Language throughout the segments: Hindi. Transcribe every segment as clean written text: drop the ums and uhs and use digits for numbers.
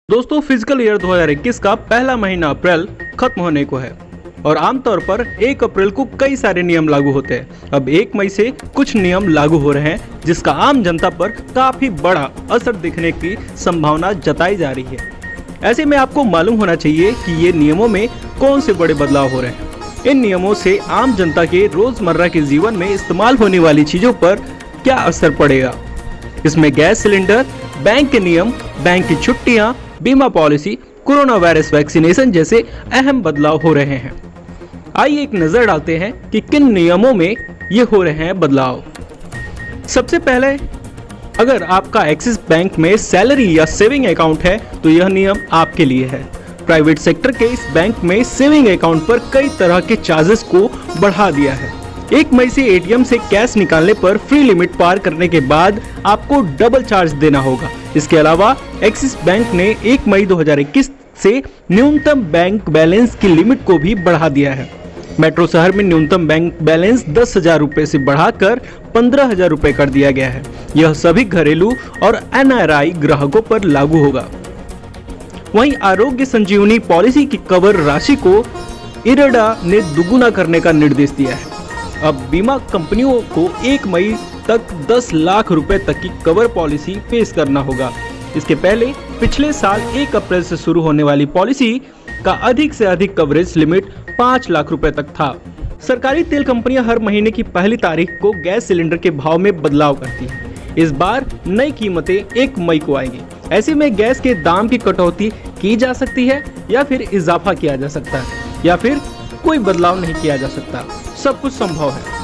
दोस्तों फिजिकल ईयर 2021 का पहला महीना अप्रैल खत्म होने को है और आमतौर पर 1 अप्रैल को कई सारे नियम लागू होते हैं। अब 1 मई से कुछ नियम लागू हो रहे हैं जिसका आम जनता पर काफी बड़ा असर दिखने की संभावना जताई जा रही है। ऐसे में आपको मालूम होना चाहिए कि ये नियमों में कौन से बड़े बदलाव हो रहे हैं। इन नियमों से आम जनता के रोजमर्रा के जीवन में इस्तेमाल होने वाली चीजों पर क्या असर पड़ेगा। इसमें गैस सिलेंडर, बैंक के नियम, बैंक की छुट्टियां, बीमा पॉलिसी, कोरोना वायरस वैक्सीनेशन जैसे अहम बदलाव हो रहे हैं। आइए एक नजर डालते हैं कि किन नियमों में ये हो रहे हैं बदलाव। सबसे पहले, अगर आपका एक्सिस बैंक में सैलरी या सेविंग अकाउंट है तो यह नियम आपके लिए है। प्राइवेट सेक्टर के इस बैंक में सेविंग अकाउंट पर कई तरह के चार्जेस को बढ़ा दिया है। 1 मई से एटीएम से कैश निकालने पर फ्री लिमिट पार करने के बाद आपको डबल चार्ज देना होगा। इसके अलावा एक्सिस बैंक ने 1 मई 2021 से न्यूनतम बैंक बैलेंस की लिमिट को भी बढ़ा दिया है। मेट्रो शहर में न्यूनतम बैंक बैलेंस 10,000 रुपए से बढ़ाकर 15,000 रुपए कर दिया गया है। यह सभी घरेलू और एनआरआई ग्राहकों पर लागू होगा। वहीं आरोग्य संजीवनी पॉलिसी की कवर राशि को इरडा ने दुगुना करने का निर्देश दिया है। अब बीमा कंपनियों को 1 मई तक 10 लाख रुपए तक की कवर पॉलिसी पेश करना होगा। इसके पहले पिछले साल 1 अप्रैल से शुरू होने वाली पॉलिसी का अधिक से अधिक कवरेज लिमिट 5 लाख रुपए तक था। सरकारी तेल कंपनियां हर महीने की पहली तारीख को गैस सिलेंडर के भाव में बदलाव करती हैं। इस बार नई कीमतें 1 मई को आएंगी। ऐसे में गैस के दाम की कटौती की जा सकती है या फिर इजाफा किया जा सकता है या फिर कोई बदलाव नहीं किया जा सकता। सब कुछ संभव है।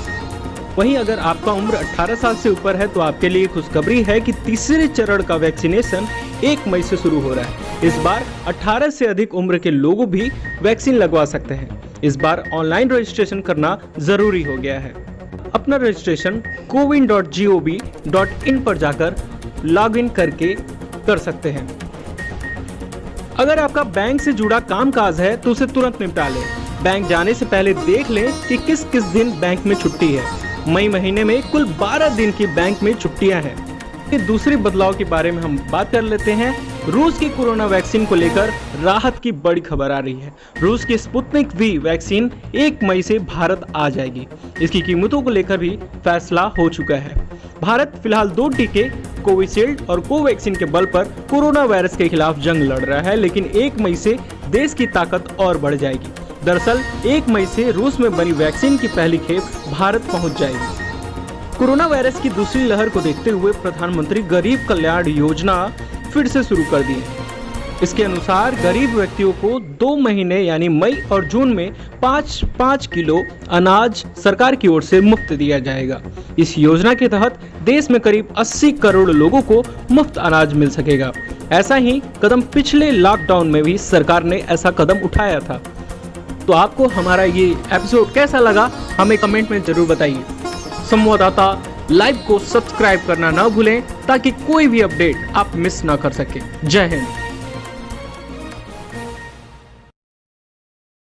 वहीं अगर आपका उम्र 18 साल से ऊपर है तो आपके लिए खुशखबरी है कि तीसरे चरण का वैक्सीनेशन 1 मई से शुरू हो रहा है। इस बार 18 से अधिक उम्र के लोग भी वैक्सीन लगवा सकते हैं। इस बार ऑनलाइन रजिस्ट्रेशन करना जरूरी हो गया है। अपना रजिस्ट्रेशन cowin.gov.in पर जाकर लॉग इन करके कर सकते हैं। अगर आपका बैंक से जुड़ा कामकाज है तो उसे तुरंत निपटा लें। बैंक जाने से पहले देख लें कि किस किस दिन बैंक में छुट्टी है। मई महीने में कुल 12 दिन की बैंक में छुट्टियां हैं। फिर दूसरे बदलाव के बारे में हम बात कर लेते हैं। रूस की कोरोना वैक्सीन को लेकर राहत की बड़ी खबर आ रही है। रूस की स्पुतनिक वी वैक्सीन 1 मई से भारत आ जाएगी। इसकी कीमतों को लेकर भी फैसला हो चुका है। भारत फिलहाल 2 टीके कोविशील्ड और कोवैक्सीन के बल पर कोरोना वायरस के खिलाफ जंग लड़ रहा है, लेकिन 1 मई से देश की ताकत और बढ़ जाएगी। दरअसल 1 मई से रूस में बनी वैक्सीन की पहली खेप भारत पहुंच जाएगी। कोरोना वायरस की दूसरी लहर को देखते हुए प्रधानमंत्री गरीब कल्याण योजना फिर से शुरू कर दी है। इसके अनुसार गरीब व्यक्तियों को 2 महीने यानी मई और जून में 5-5 किलो अनाज सरकार की ओर से मुफ्त दिया जाएगा। इस योजना के तहत देश में करीब 80 करोड़ लोगों को मुफ्त अनाज मिल सकेगा। ऐसा ही कदम पिछले लॉकडाउन में भी सरकार ने ऐसा कदम उठाया था। तो आपको हमारा ये एपिसोड कैसा लगा हमें कमेंट में जरूर बताइए। संवाददाता लाइव को सब्सक्राइब करना ना भूलें ताकि कोई भी अपडेट आप मिस ना कर सके। जय हिंद।